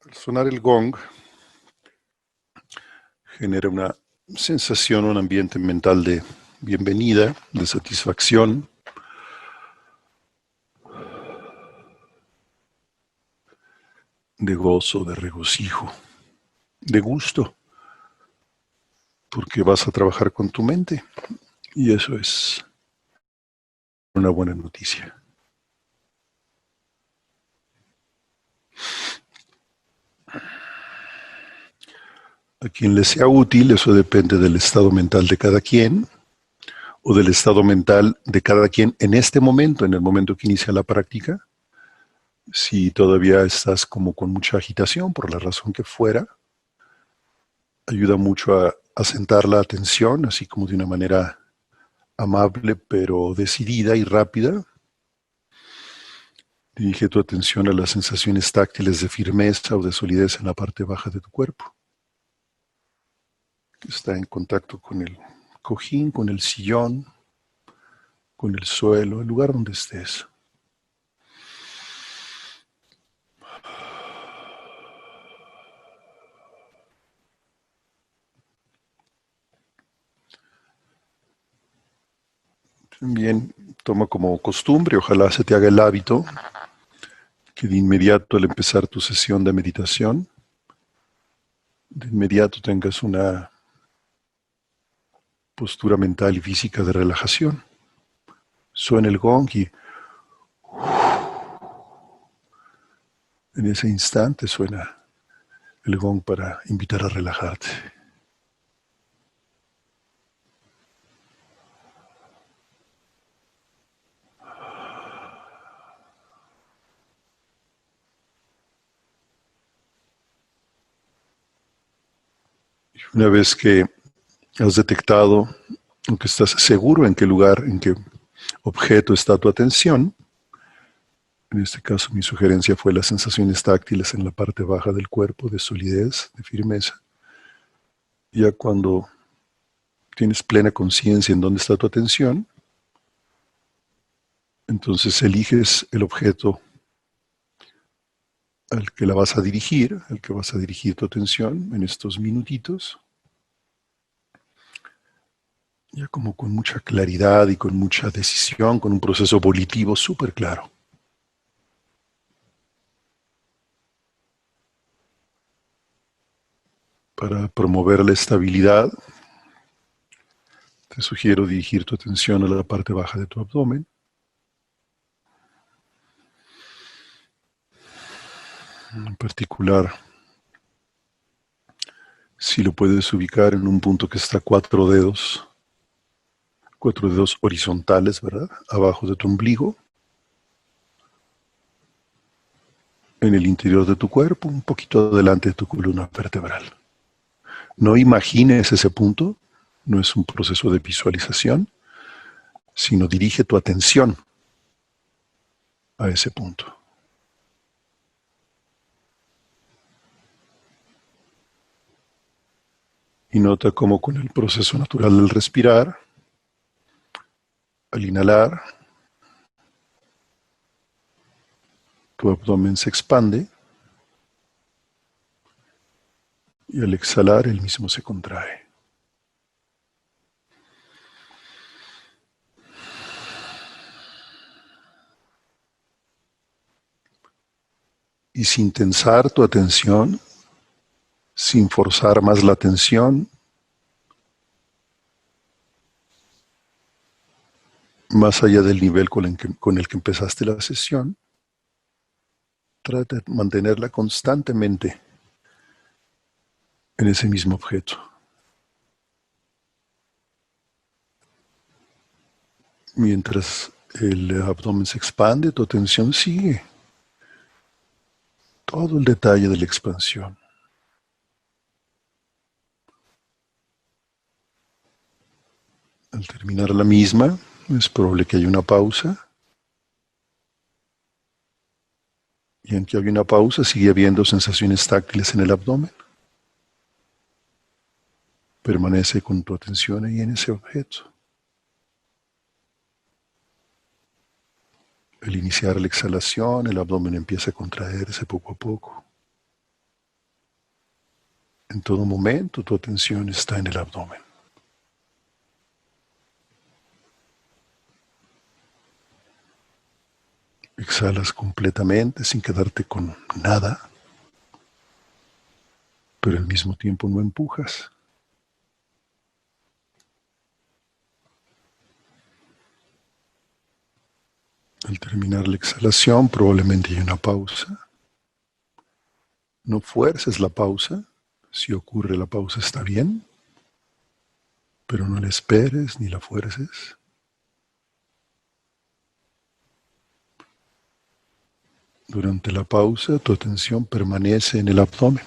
Al sonar el gong genera una sensación, un ambiente mental de bienvenida, de satisfacción, de gozo, de regocijo, de gusto, porque vas a trabajar con tu mente y eso es una buena noticia. A quien le sea útil, eso depende del estado mental de cada quien o del estado mental de cada quien en este momento, en el momento que inicia la práctica. Si todavía estás como con mucha agitación, por la razón que fuera, ayuda mucho a sentar la atención, así como de una manera amable pero decidida y rápida. Dirige tu atención a las sensaciones táctiles de firmeza o de solidez en la parte baja de tu cuerpo, que está en contacto con el cojín, con el sillón, con el suelo, el lugar donde estés. También toma como costumbre, ojalá se te haga el hábito, que de inmediato al empezar tu sesión de meditación, de inmediato tengas una postura mental y física de relajación. Suena el gong y en ese instante suena el gong para invitar a relajarte. Y una vez que has detectado o que estás seguro en qué lugar, en qué objeto está tu atención, en este caso mi sugerencia fue las sensaciones táctiles en la parte baja del cuerpo, de solidez, de firmeza. Ya cuando tienes plena conciencia en dónde está tu atención, entonces eliges el objeto al que la vas a dirigir, al que vas a dirigir tu atención en estos minutitos, ya como con mucha claridad y con mucha decisión, con un proceso volitivo súper claro. Para promover la estabilidad, te sugiero dirigir tu atención a la parte baja de tu abdomen. En particular, si lo puedes ubicar en un punto que está cuatro dedos horizontales, ¿verdad? Abajo de tu ombligo, en el interior de tu cuerpo, un poquito adelante de tu columna vertebral. No imagines ese punto, no es un proceso de visualización, sino dirige tu atención a ese punto. Y nota cómo con el proceso natural del respirar, al inhalar, tu abdomen se expande y al exhalar el mismo se contrae. Y sin tensar tu atención, sin forzar más la atención, más allá del nivel con el que empezaste la sesión, trata de mantenerla constantemente en ese mismo objeto. Mientras el abdomen se expande, tu atención sigue todo el detalle de la expansión. Al terminar la misma, es probable que haya una pausa. Y aunque hay una pausa, sigue habiendo sensaciones táctiles en el abdomen. Permanece con tu atención ahí en ese objeto. Al iniciar la exhalación, el abdomen empieza a contraerse poco a poco. En todo momento tu atención está en el abdomen. Exhalas completamente sin quedarte con nada, pero al mismo tiempo no empujas. Al terminar la exhalación, probablemente hay una pausa. No fuerces la pausa. Si ocurre la pausa está bien, pero no la esperes ni la fuerces. Durante la pausa, tu atención permanece en el abdomen.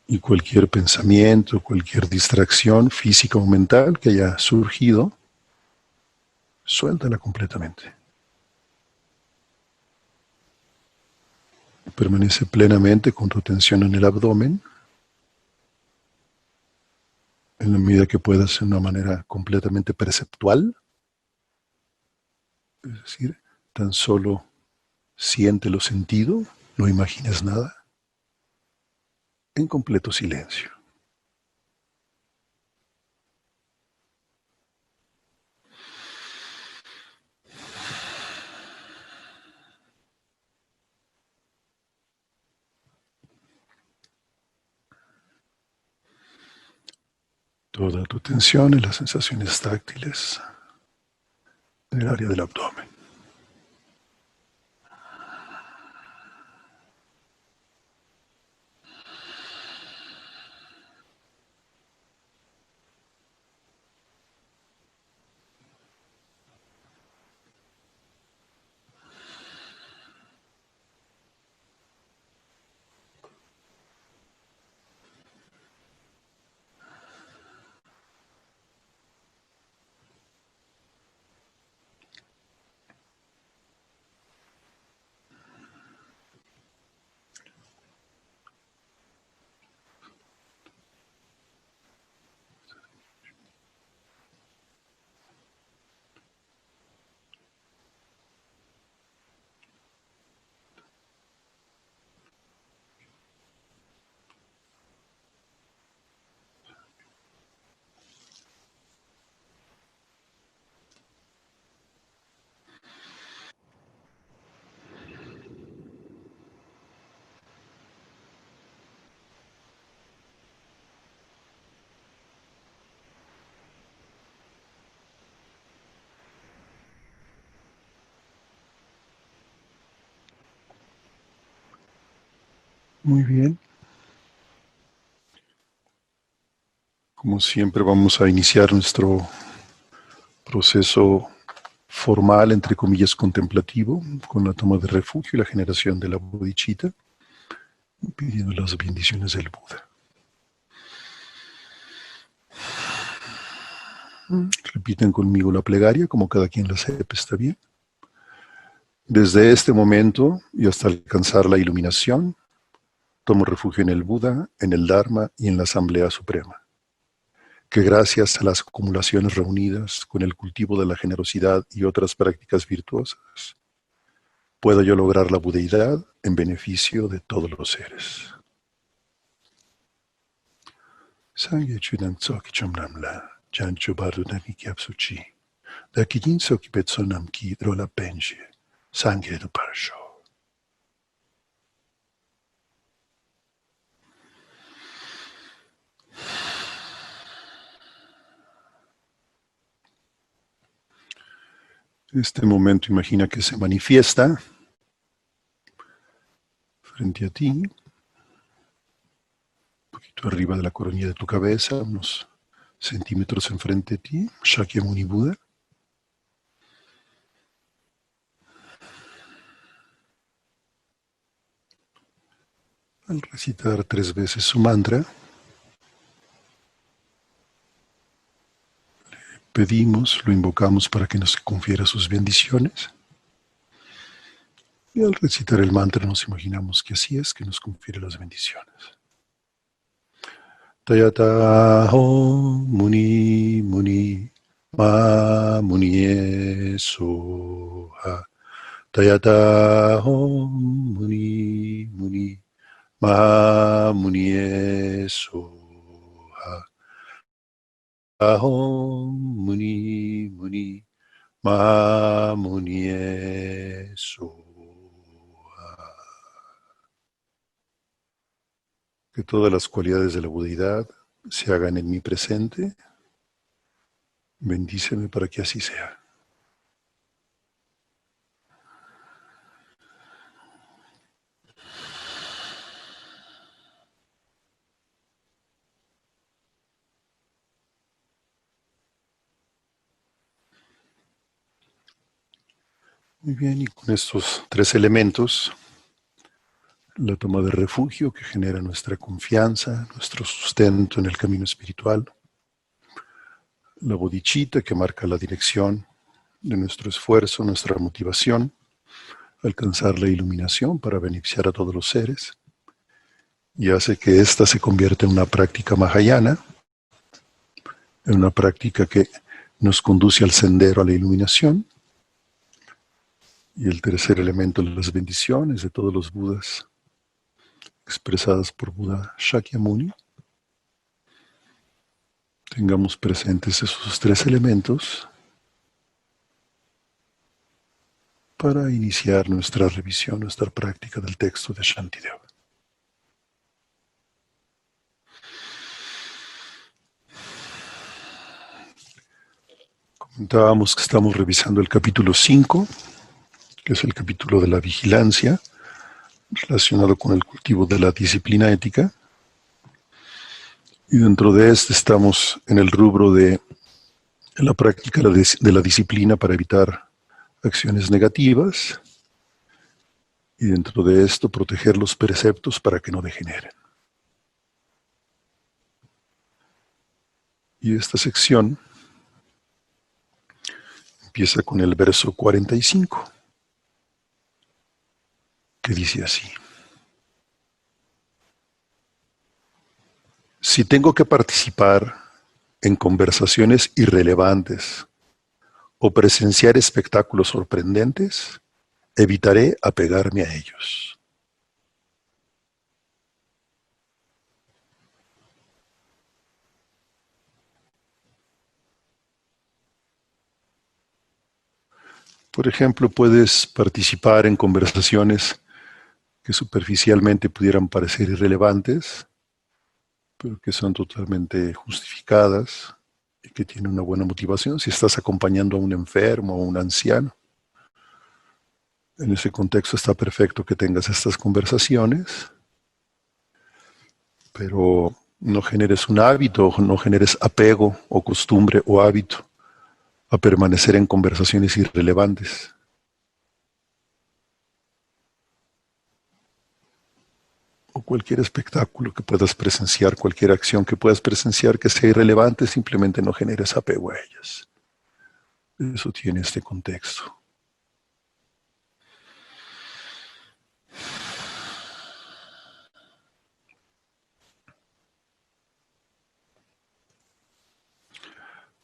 Y cualquier pensamiento, cualquier distracción física o mental que haya surgido, suéltala completamente. Permanece plenamente con tu atención en el abdomen, en la medida que puedas, de una manera completamente perceptual. Es decir, tan solo siente lo sentido, no imagines nada, en completo silencio. Toda tu atención en las sensaciones táctiles en el área del abdomen. Muy bien. Como siempre vamos a iniciar nuestro proceso formal, entre comillas, contemplativo, con la toma de refugio y la generación de la bodhicitta, pidiendo las bendiciones del Buda. Repiten conmigo la plegaria, como cada quien la sepa, está bien. Desde este momento y hasta alcanzar la iluminación, tomo refugio en el Buda, en el Dharma y en la Asamblea Suprema. Que gracias a las acumulaciones reunidas con el cultivo de la generosidad y otras prácticas virtuosas, pueda yo lograr la budeidad en beneficio de todos los seres. Sangye chudang tsoki chomnamla, jancho bardu naki kyapsuchi, daki jin soki petsonam ki drola penje, sangye du parsho. Este momento imagina que se manifiesta frente a ti, un poquito arriba de la coronilla de tu cabeza, unos centímetros enfrente de ti, Shakyamuni Buda. Al recitar 3 veces su mantra, pedimos, lo invocamos para que nos confiera sus bendiciones. Y al recitar el mantra nos imaginamos que así es, que nos confiere las bendiciones. Tayata Om Muni Muni Ma Munie Soha. Tayata Om Muni Muni Maha Muni Soha. Ahom Muni Muni Maha Muni Soha. Que todas las cualidades de la budeidad se hagan en mi presente. Bendíceme para que así sea. Muy bien, y con estos tres elementos, la toma de refugio que genera nuestra confianza, nuestro sustento en el camino espiritual, la bodhicitta que marca la dirección de nuestro esfuerzo, nuestra motivación, alcanzar la iluminación para beneficiar a todos los seres, y hace que ésta se convierta en una práctica mahayana, en una práctica que nos conduce al sendero, a la iluminación. Y el tercer elemento, las bendiciones de todos los Budas, expresadas por Buda Shakyamuni. Tengamos presentes esos tres elementos para iniciar nuestra revisión, nuestra práctica del texto de Shantideva. Comentábamos que estamos revisando el capítulo 5, que es el capítulo de la vigilancia, relacionado con el cultivo de la disciplina ética. Y dentro de este estamos en el rubro de la práctica de la disciplina para evitar acciones negativas. Y dentro de esto, proteger los preceptos para que no degeneren. Y esta sección empieza con el verso 45, que dice así: si tengo que participar en conversaciones irrelevantes o presenciar espectáculos sorprendentes, evitaré apegarme a ellos. Por ejemplo, puedes participar en conversaciones que superficialmente pudieran parecer irrelevantes, pero que son totalmente justificadas y que tienen una buena motivación si estás acompañando a un enfermo o a un anciano. En ese contexto está perfecto que tengas estas conversaciones, pero no generes un hábito, no generes apego o costumbre o hábito a permanecer en conversaciones irrelevantes. O cualquier espectáculo que puedas presenciar, cualquier acción que puedas presenciar que sea irrelevante, simplemente no generes apego a ellas. Eso tiene este contexto.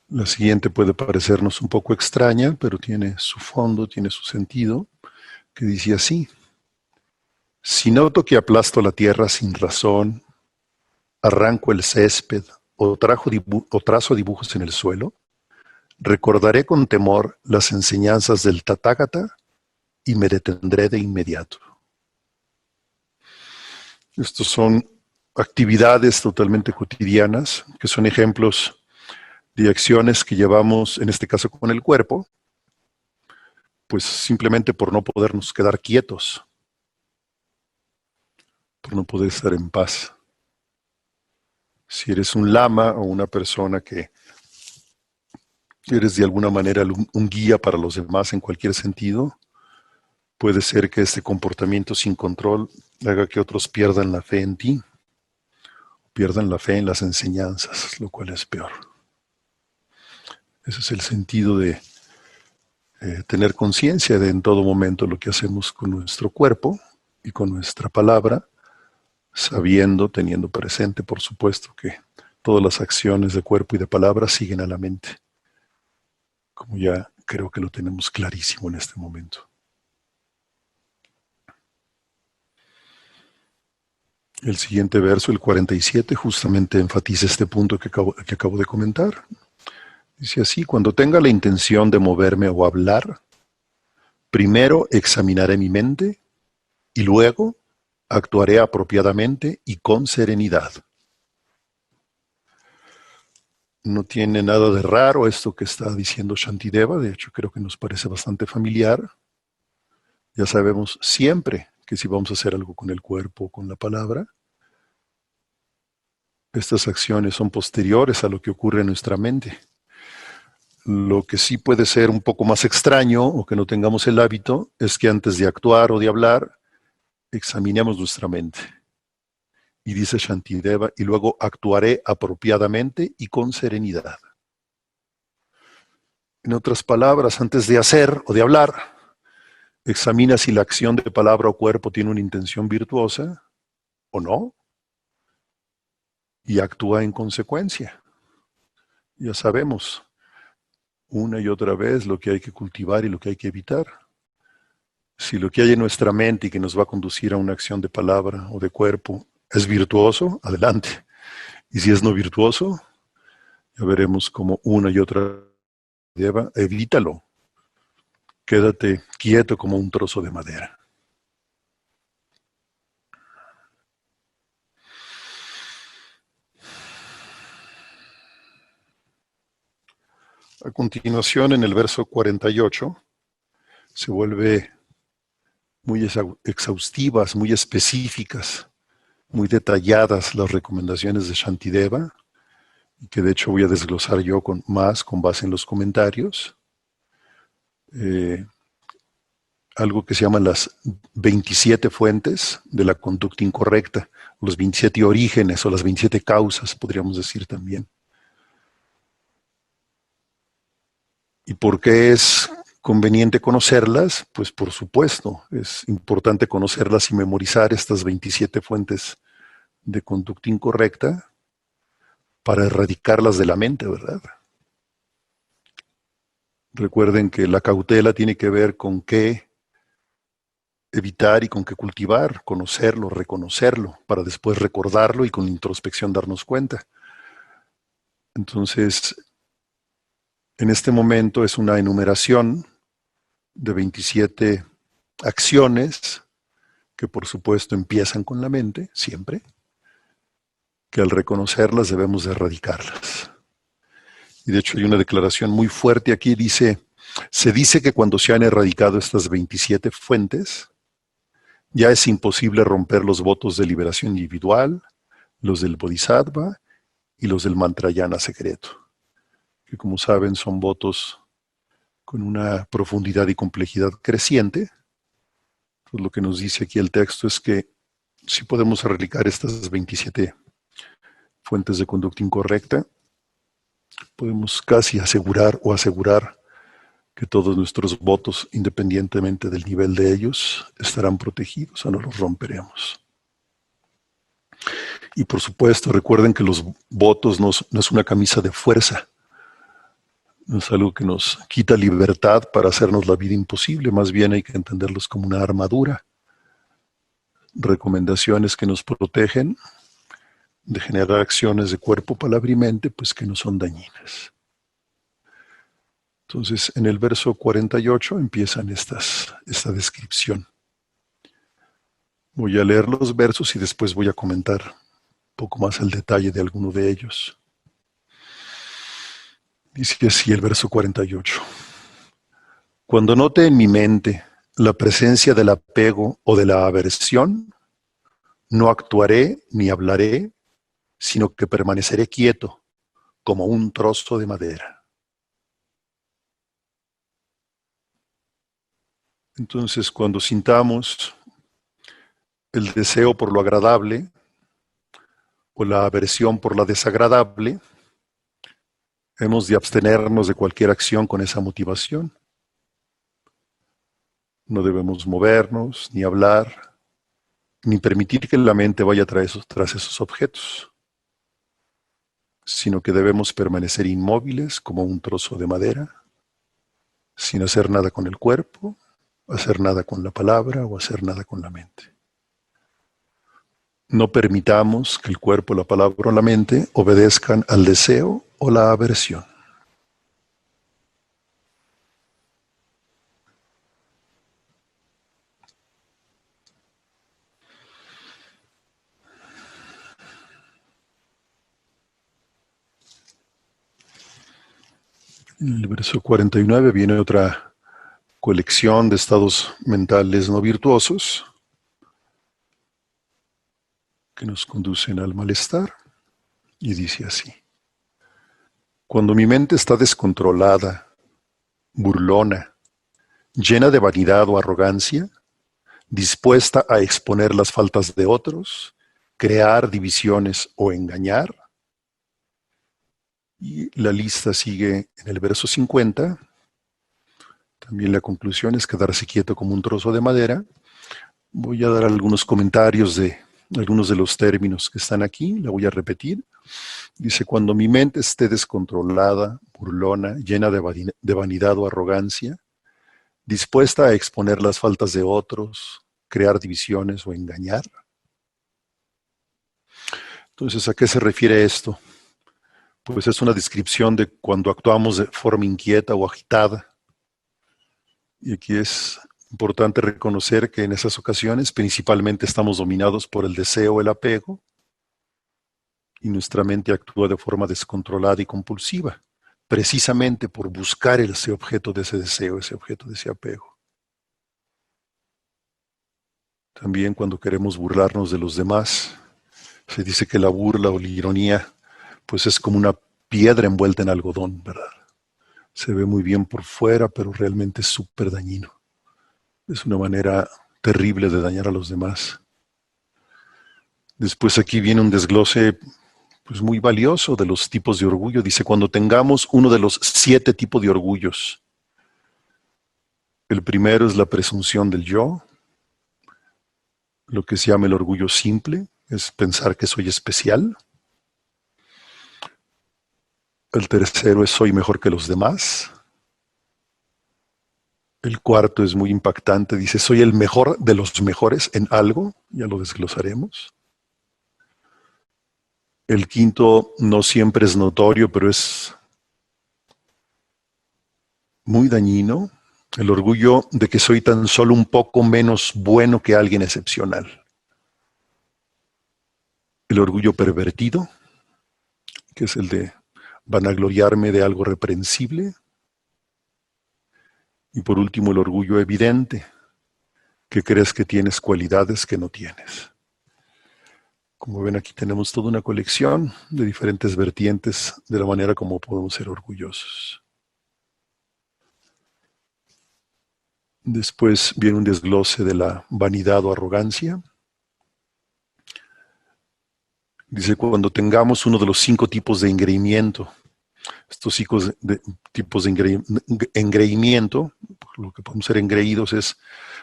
La siguiente puede parecernos un poco extraña, pero tiene su fondo, tiene su sentido, que dice así: si noto que aplasto la tierra sin razón, arranco el césped o trazo dibujos en el suelo, recordaré con temor las enseñanzas del Tathagata y me detendré de inmediato. Estos son actividades totalmente cotidianas, que son ejemplos de acciones que llevamos, en este caso con el cuerpo, pues simplemente por no podernos quedar quietos, por no poder estar en paz. Si eres un lama o una persona que eres de alguna manera un guía para los demás en cualquier sentido, puede ser que este comportamiento sin control haga que otros pierdan la fe en ti, pierdan la fe en las enseñanzas, lo cual es peor. Ese es el sentido de tener conciencia de en todo momento lo que hacemos con nuestro cuerpo y con nuestra palabra, sabiendo, teniendo presente, por supuesto, que todas las acciones de cuerpo y de palabra siguen a la mente, como ya creo que lo tenemos clarísimo en este momento. El siguiente verso, el 47, justamente enfatiza este punto que acabo de comentar. Dice así: cuando tenga la intención de moverme o hablar, primero examinaré mi mente y luego actuaré apropiadamente y con serenidad. No tiene nada de raro esto que está diciendo Shantideva, de hecho creo que nos parece bastante familiar. Ya sabemos siempre que si vamos a hacer algo con el cuerpo o con la palabra, estas acciones son posteriores a lo que ocurre en nuestra mente. Lo que sí puede ser un poco más extraño o que no tengamos el hábito es que antes de actuar o de hablar, examinemos nuestra mente. Y dice Shantideva, y luego actuaré apropiadamente y con serenidad. En otras palabras, antes de hacer o de hablar, examina si la acción de palabra o cuerpo tiene una intención virtuosa o no, y actúa en consecuencia. Ya sabemos una y otra vez lo que hay que cultivar y lo que hay que evitar. Si lo que hay en nuestra mente y que nos va a conducir a una acción de palabra o de cuerpo es virtuoso, adelante. Y si es no virtuoso, ya veremos cómo una y otra vez, evítalo. Quédate quieto como un trozo de madera. A continuación, en el verso 48, se vuelve muy exhaustivas, muy específicas, muy detalladas las recomendaciones de Shantideva, que de hecho voy a desglosar yo con base en los comentarios. Algo que se llaman las 27 fuentes de la conducta incorrecta, los 27 orígenes o las 27 causas, podríamos decir también. ¿Y por qué es conveniente conocerlas? Pues por supuesto, es importante conocerlas y memorizar estas 27 fuentes de conducta incorrecta para erradicarlas de la mente, ¿verdad? Recuerden que la cautela tiene que ver con qué evitar y con qué cultivar, conocerlo, reconocerlo, para después recordarlo y con la introspección darnos cuenta. Entonces, en este momento es una enumeración de 27 acciones que por supuesto empiezan con la mente, siempre, que al reconocerlas debemos de erradicarlas. Y de hecho hay una declaración muy fuerte aquí, se dice que cuando se han erradicado estas 27 fuentes, ya es imposible romper los votos de liberación individual, los del Bodhisattva y los del Mantrayana secreto, que como saben son votos con una profundidad y complejidad creciente. Pues lo que nos dice aquí el texto es que si podemos erradicar estas 27 fuentes de conducta incorrecta, podemos casi asegurar que todos nuestros votos, independientemente del nivel de ellos, estarán protegidos o no los romperemos. Y por supuesto, recuerden que los votos no es una camisa de fuerza, no es algo que nos quita libertad para hacernos la vida imposible, más bien hay que entenderlos como una armadura, recomendaciones que nos protegen de generar acciones de cuerpo, palabra y mente, pues que no son dañinas. Entonces, en el verso 48 empiezan esta descripción. Voy a leer los versos y después voy a comentar un poco más el detalle de alguno de ellos. Dice así el verso 48. Cuando note en mi mente la presencia del apego o de la aversión, no actuaré ni hablaré, sino que permaneceré quieto como un trozo de madera. Entonces, cuando sintamos el deseo por lo agradable o la aversión por la desagradable, hemos de abstenernos de cualquier acción con esa motivación. No debemos movernos, ni hablar, ni permitir que la mente vaya tras esos objetos, sino que debemos permanecer inmóviles como un trozo de madera, sin hacer nada con el cuerpo, hacer nada con la palabra o hacer nada con la mente. No permitamos que el cuerpo, la palabra o la mente obedezcan al deseo o la aversión. En el verso 49 viene otra colección de estados mentales no virtuosos que nos conducen al malestar, y dice así: cuando mi mente está descontrolada, burlona, llena de vanidad o arrogancia, dispuesta a exponer las faltas de otros, crear divisiones o engañar. Y la lista sigue en el verso 50. También la conclusión es quedarse quieto como un trozo de madera. Voy a dar algunos comentarios de algunos de los términos que están aquí. La voy a repetir. Dice: cuando mi mente esté descontrolada, burlona, llena de vanidad o arrogancia, dispuesta a exponer las faltas de otros, crear divisiones o engañar. Entonces, ¿a qué se refiere esto? Pues es una descripción de cuando actuamos de forma inquieta o agitada. Y aquí es importante reconocer que en esas ocasiones principalmente estamos dominados por el deseo o el apego, y nuestra mente actúa de forma descontrolada y compulsiva, precisamente por buscar ese objeto de ese deseo, ese objeto de ese apego. También cuando queremos burlarnos de los demás, se dice que la burla o la ironía pues es como una piedra envuelta en algodón, ¿verdad? Se ve muy bien por fuera, pero realmente es súper dañino. Es una manera terrible de dañar a los demás. Después aquí viene un desglose pues muy valioso de los tipos de orgullo. Dice: cuando tengamos uno de los 7 tipos de orgullos. El primero es la presunción del yo, lo que se llama el orgullo simple, es pensar que soy especial. El tercero es soy mejor que los demás. El cuarto es muy impactante, dice: soy el mejor de los mejores en algo, ya lo desglosaremos. El quinto no siempre es notorio, pero es muy dañino: el orgullo de que soy tan solo un poco menos bueno que alguien excepcional. El orgullo pervertido, que es el de vanagloriarme de algo reprensible. Y por último, el orgullo evidente, que crees que tienes cualidades que no tienes. Como ven, aquí tenemos toda una colección de diferentes vertientes de la manera como podemos ser orgullosos. Después viene un desglose de la vanidad o arrogancia. Dice: cuando tengamos uno de los 5 tipos de engreimiento. Estos tipos de engreimiento, lo que podemos ser engreídos es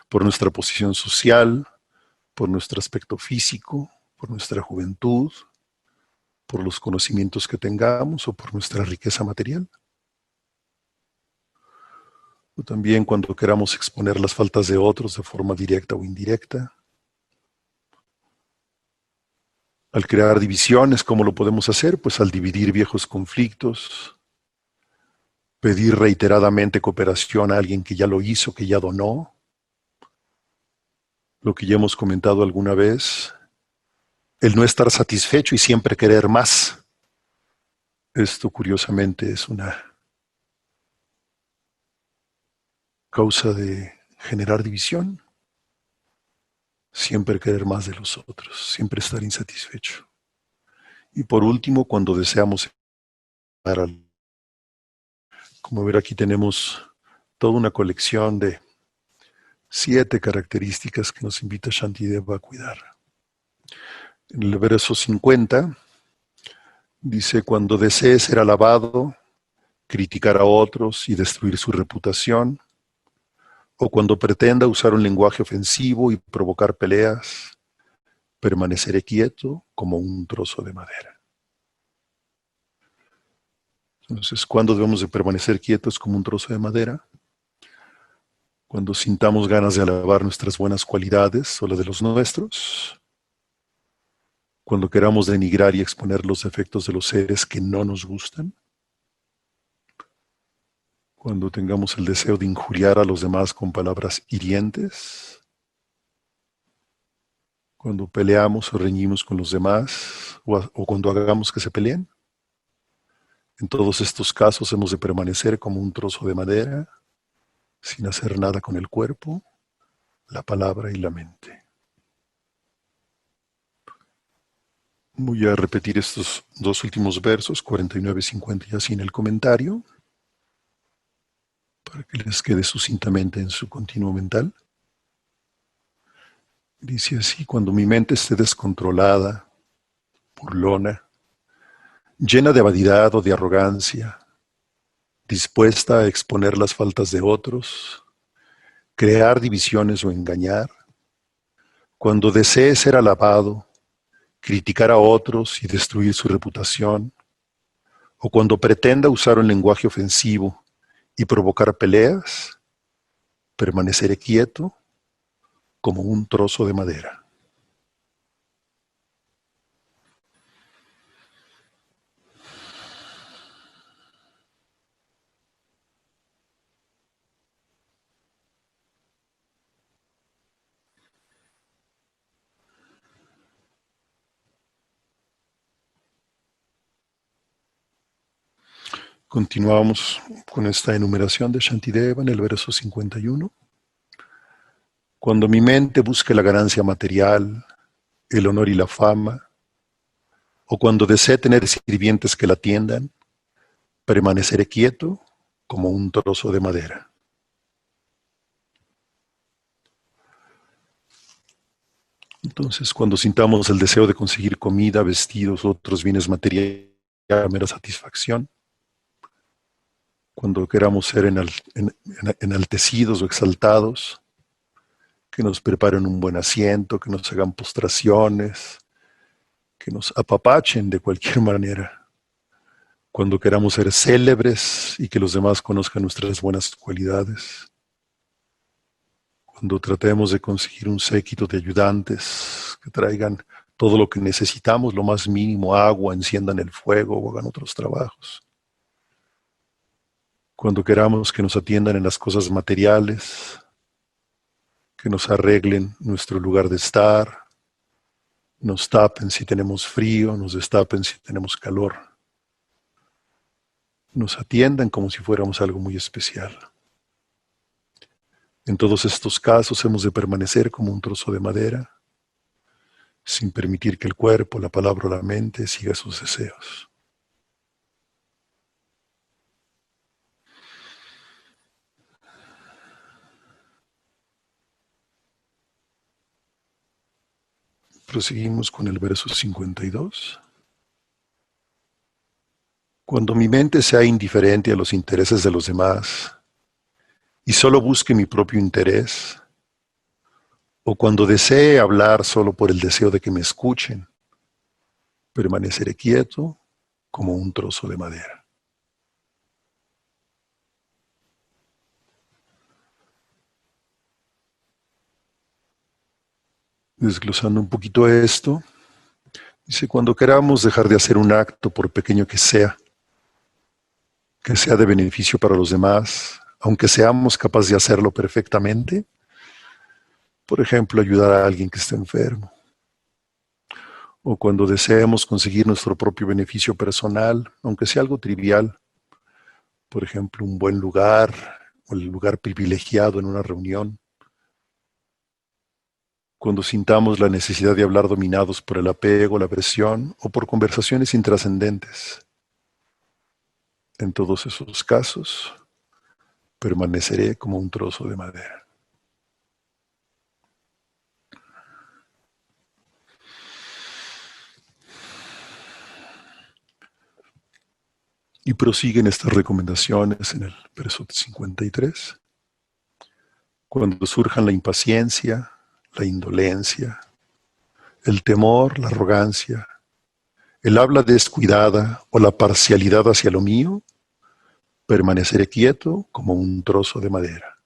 por nuestra posición social, por nuestro aspecto físico, por nuestra juventud, por los conocimientos que tengamos o por nuestra riqueza material. O también cuando queramos exponer las faltas de otros de forma directa o indirecta. Al crear divisiones, ¿cómo lo podemos hacer? Pues al dividir viejos conflictos, pedir reiteradamente cooperación a alguien que ya lo hizo, que ya donó. Lo que ya hemos comentado alguna vez, el no estar satisfecho y siempre querer más. Esto curiosamente es una causa de generar división. Siempre querer más de los otros, siempre estar insatisfecho. Y por último, cuando deseamos, como ver, aquí tenemos toda una colección de 7 características que nos invita Shantideva a cuidar. En el verso 50 dice: cuando desee ser alabado, criticar a otros y destruir su reputación, o cuando pretenda usar un lenguaje ofensivo y provocar peleas, permaneceré quieto como un trozo de madera. Entonces, ¿cuándo debemos de permanecer quietos como un trozo de madera? Cuando sintamos ganas de alabar nuestras buenas cualidades o las de los nuestros, Cuando queramos denigrar y exponer los defectos de los seres que no nos gustan. Cuando tengamos el deseo de injuriar a los demás con palabras hirientes. Cuando peleamos o reñimos con los demás o cuando hagamos que se peleen. En todos estos casos hemos de permanecer como un trozo de madera, sin hacer nada con el cuerpo, la palabra y la mente. Voy a repetir estos dos últimos versos, 49 y 50, y así en el comentario, para que les quede sucintamente en su continuo mental. Dice así: cuando mi mente esté descontrolada, burlona, llena de vanidad o de arrogancia, dispuesta a exponer las faltas de otros, crear divisiones o engañar, cuando desee ser alabado, criticar a otros y destruir su reputación, o cuando pretenda usar un lenguaje ofensivo y provocar peleas, permaneceré quieto como un trozo de madera. Continuamos con esta enumeración de Shantideva en el verso 51. Cuando mi mente busque la ganancia material, el honor y la fama, o cuando desee tener sirvientes que la atiendan, permaneceré quieto como un trozo de madera. Entonces, cuando sintamos el deseo de conseguir comida, vestidos u otros bienes materiales, mera satisfacción, cuando queramos ser enaltecidos o exaltados, que nos preparen un buen asiento, que nos hagan postraciones, que nos apapachen de cualquier manera. Cuando queramos ser célebres y que los demás conozcan nuestras buenas cualidades. Cuando tratemos de conseguir un séquito de ayudantes que traigan todo lo que necesitamos, lo más mínimo, agua, enciendan el fuego o hagan otros trabajos. Cuando queramos que nos atiendan en las cosas materiales, que nos arreglen nuestro lugar de estar, nos tapen si tenemos frío, nos destapen si tenemos calor, nos atiendan como si fuéramos algo muy especial. En todos estos casos hemos de permanecer como un trozo de madera, sin permitir que el cuerpo, la palabra o la mente siga sus deseos. Proseguimos con el verso 52. Cuando mi mente sea indiferente a los intereses de los demás y solo busque mi propio interés, o cuando desee hablar solo por el deseo de que me escuchen, permaneceré quieto como un trozo de madera. Desglosando un poquito esto, dice: cuando queramos dejar de hacer un acto, por pequeño que sea de beneficio para los demás, aunque seamos capaces de hacerlo perfectamente, por ejemplo, ayudar a alguien que esté enfermo, o cuando deseemos conseguir nuestro propio beneficio personal, aunque sea algo trivial, por ejemplo, un buen lugar o el lugar privilegiado en una reunión, cuando sintamos la necesidad de hablar dominados por el apego, la aversión o por conversaciones intrascendentes. En todos esos casos, permaneceré como un trozo de madera. Y prosiguen estas recomendaciones en el verso 53. Cuando surjan la impaciencia, la indolencia, el temor, la arrogancia, el habla descuidada o la parcialidad hacia lo mío, permaneceré quieto como un trozo de madera.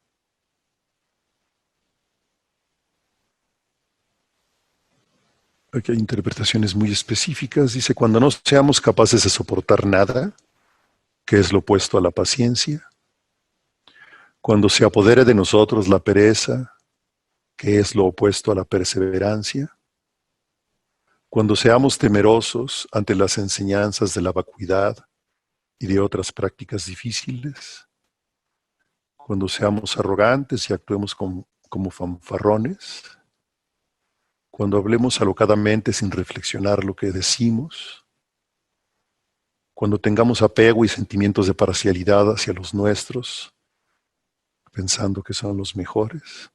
Aquí hay interpretaciones muy específicas. Dice, cuando no seamos capaces de soportar nada, que es lo opuesto a la paciencia. Cuando se apodere de nosotros la pereza, que es lo opuesto a la perseverancia. Cuando seamos temerosos ante las enseñanzas de la vacuidad y de otras prácticas difíciles. Cuando seamos arrogantes y actuemos como fanfarrones. Cuando hablemos alocadamente sin reflexionar lo que decimos. Cuando tengamos apego y sentimientos de parcialidad hacia los nuestros, pensando que son los mejores,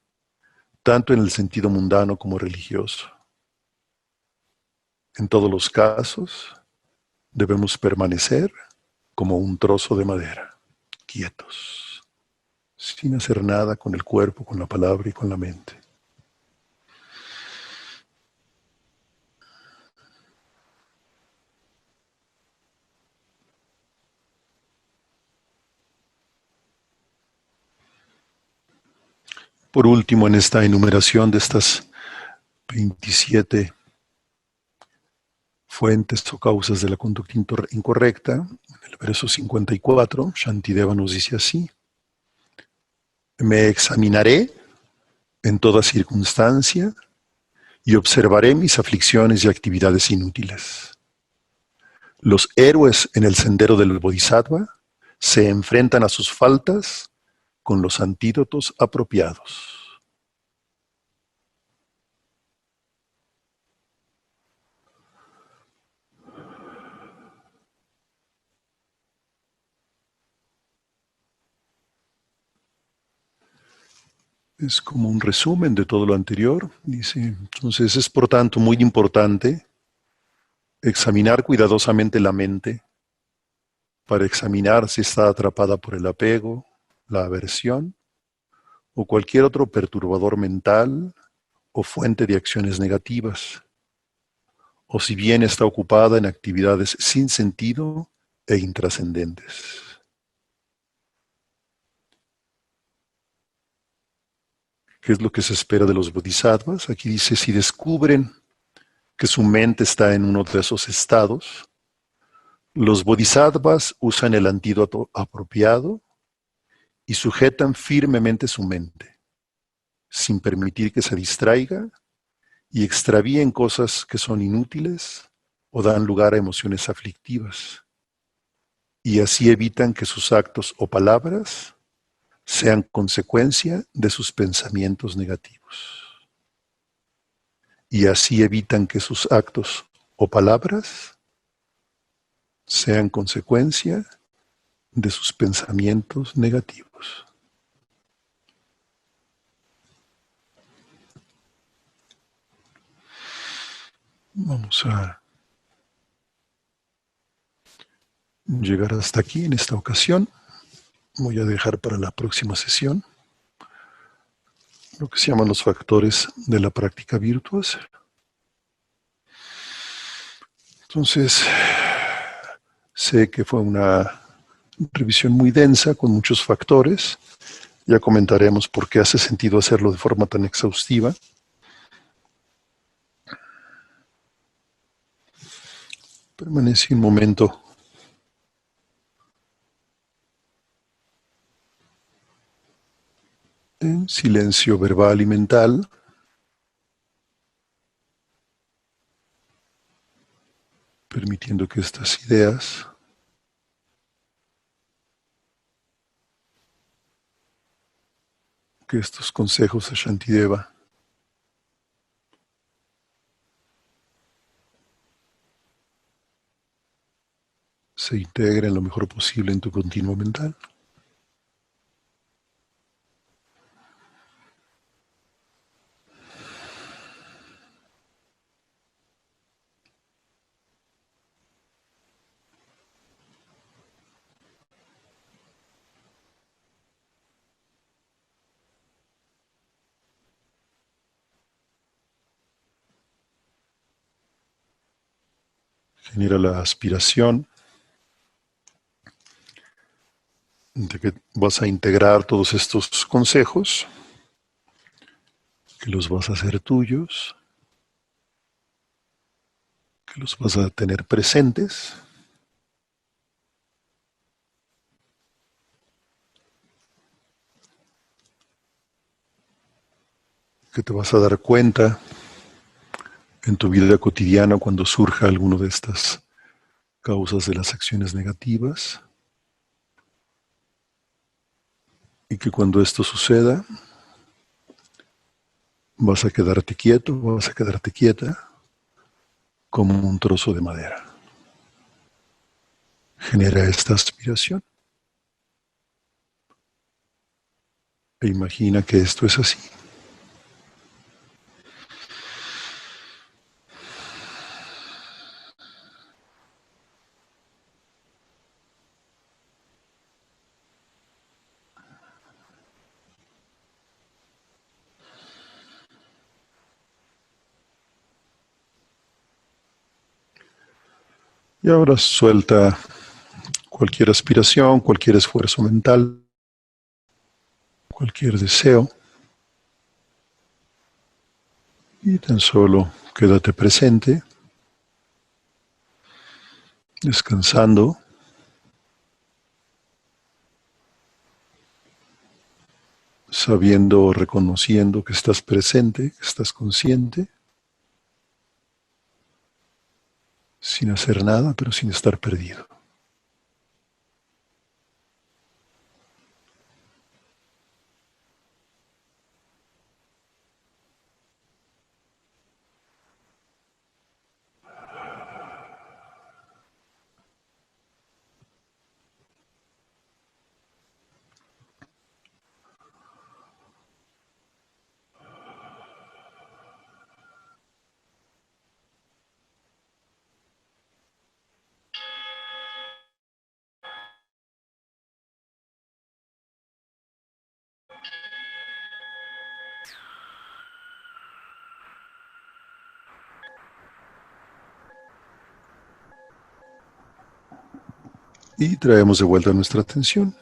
tanto en el sentido mundano como religioso. En todos los casos, debemos permanecer como un trozo de madera, quietos, sin hacer nada con el cuerpo, con la palabra y con la mente. Por último, en esta enumeración de estas 27 fuentes o causas de la conducta incorrecta, en el verso 54, Shantideva nos dice así: me examinaré en toda circunstancia y observaré mis aflicciones y actividades inútiles. Los héroes en el sendero del Bodhisattva se enfrentan a sus faltas con los antídotos apropiados. Es como un resumen de todo lo anterior. Dice, entonces es por tanto muy importante examinar cuidadosamente la mente para examinar si está atrapada por el apego, la aversión o cualquier otro perturbador mental o fuente de acciones negativas, o si bien está ocupada en actividades sin sentido e intrascendentes. ¿Qué es lo que se espera de los bodhisattvas? Aquí dice, si descubren que su mente está en uno de esos estados, los bodhisattvas usan el antídoto apropiado y sujetan firmemente su mente, sin permitir que se distraiga y extravíen cosas que son inútiles o dan lugar a emociones aflictivas, y así evitan que sus actos o palabras sean consecuencia de sus pensamientos negativos. Y así evitan que sus actos o palabras sean consecuencia de sus pensamientos negativos. Vamos a llegar hasta aquí en esta ocasión. Voy a dejar para la próxima sesión lo que se llaman los factores de la práctica virtuosa. Entonces, sé que fue una revisión muy densa con muchos factores. Ya comentaremos por qué hace sentido hacerlo de forma tan exhaustiva. Permanece un momento en silencio verbal y mental, permitiendo que estas ideas que estos consejos de Shantideva se integren lo mejor posible en tu continuo mental. Genera la aspiración de que vas a integrar todos estos consejos, que los vas a hacer tuyos, que los vas a tener presentes, que te vas a dar cuenta en tu vida cotidiana cuando surja alguno de estas causas de las acciones negativas, y que cuando esto suceda vas a quedarte quieto, vas a quedarte quieta como un trozo de madera. Genera esta aspiración e imagina que esto es así. Y ahora suelta cualquier aspiración, cualquier esfuerzo mental, cualquier deseo, y tan solo quédate presente, descansando, sabiendo o reconociendo que estás presente, que estás consciente, sin hacer nada, pero sin estar perdido. Y traemos de vuelta nuestra atención